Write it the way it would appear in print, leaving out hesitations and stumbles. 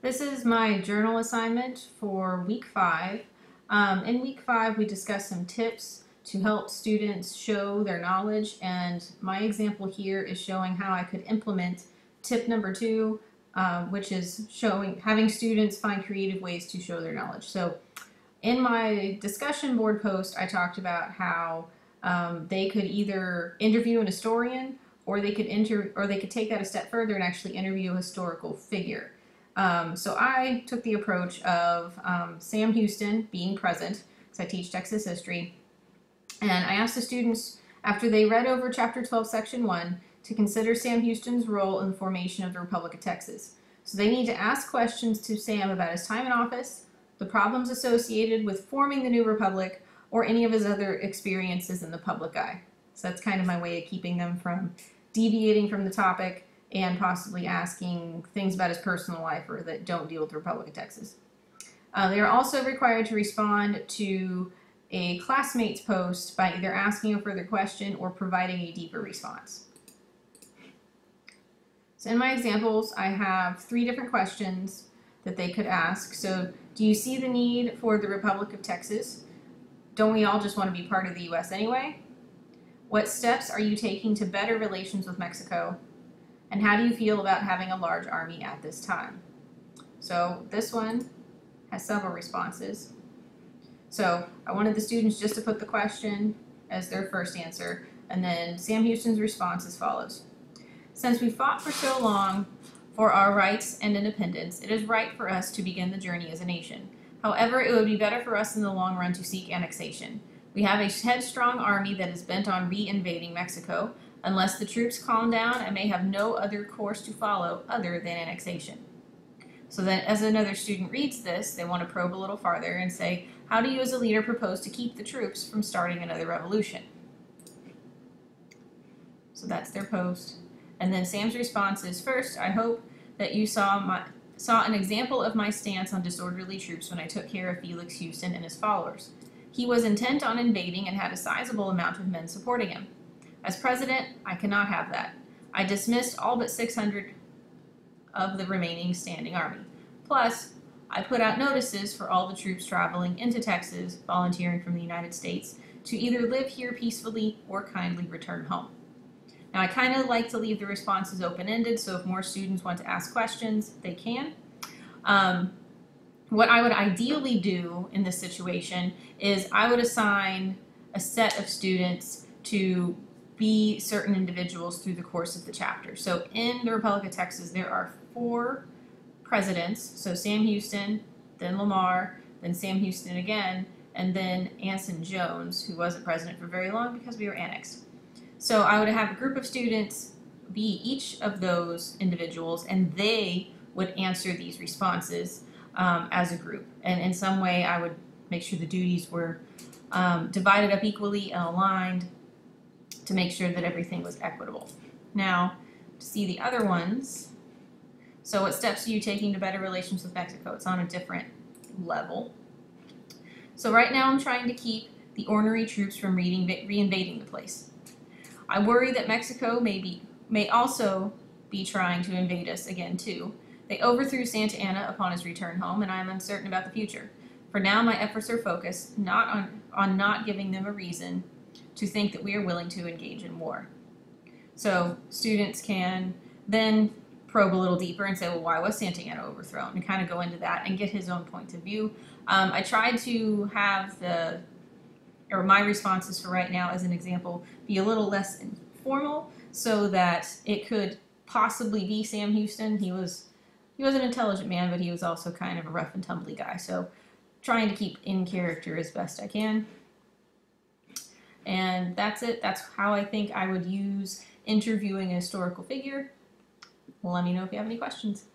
This is my journal assignment for week 5. In week 5, we discussed some tips to help students show their knowledge, and my example here is showing how I could implement tip number 2, which is having students find creative ways to show their knowledge. So in my discussion board post, I talked about how they could either interview an historian, or they could take that a step further and actually interview a historical figure. So I took the approach of Sam Houston being present, because I teach Texas history, and I asked the students, after they read over Chapter 12, Section 1, to consider Sam Houston's role in the formation of the Republic of Texas. So they need to ask questions to Sam about his time in office, the problems associated with forming the new republic, or any of his other experiences in the public eye. So that's kind of my way of keeping them from deviating from the topic and possibly asking things about his personal life or that don't deal with the Republic of Texas. They are also required to respond to a classmate's post by either asking a further question or providing a deeper response. So in my examples, I have 3 different questions that they could ask. So, do you see the need for the Republic of Texas? Don't we all just want to be part of the U.S. anyway? What steps are you taking to better relations with Mexico? And how do you feel about having a large army at this time? So this one has several responses. So I wanted the students just to put the question as their first answer, and then Sam Houston's response as follows. Since we fought for so long for our rights and independence, it is right for us to begin the journey as a nation. However, it would be better for us in the long run to seek annexation. We have a headstrong army that is bent on re-invading Mexico. Unless the troops calm down, I may have no other course to follow other than annexation. So then as another student reads this, they want to probe a little farther and say, how do you as a leader propose to keep the troops from starting another revolution? So that's their post. And then Sam's response is, first, I hope that you saw an example of my stance on disorderly troops when I took care of Felix Houston and his followers. He was intent on invading and had a sizable amount of men supporting him. As president, I cannot have that. I dismissed all but 600 of the remaining standing army. Plus, I put out notices for all the troops traveling into Texas, volunteering from the United States, to either live here peacefully or kindly return home. Now, I kind of like to leave the responses open-ended, so if more students want to ask questions, they can. What I would ideally do in this situation is I would assign a set of students to be certain individuals through the course of the chapter. So in the Republic of Texas, there are 4 presidents. So Sam Houston, then Lamar, then Sam Houston again, and then Anson Jones, who wasn't president for very long because we were annexed. So I would have a group of students be each of those individuals, and they would answer these responses as a group. And in some way, I would make sure the duties were divided up equally and aligned to make sure that everything was equitable. Now, to see the other ones, so what steps are you taking to better relations with Mexico? It's on a different level. So right now I'm trying to keep the ornery troops from re-invading the place. I worry that Mexico may also be trying to invade us again too. They overthrew Santa Anna upon his return home, and I am uncertain about the future. For now, my efforts are focused not on not giving them a reason to think that we are willing to engage in war. So students can then probe a little deeper and say, well, why was Santa Anna overthrown? And kind of go into that and get his own point of view. I tried to have my responses for right now as an example be a little less informal so that it could possibly be Sam Houston. He was an intelligent man, but he was also kind of a rough and tumbly guy. So trying to keep in character as best I can. And that's it. That's how I think I would use interviewing a historical figure. Let me know if you have any questions.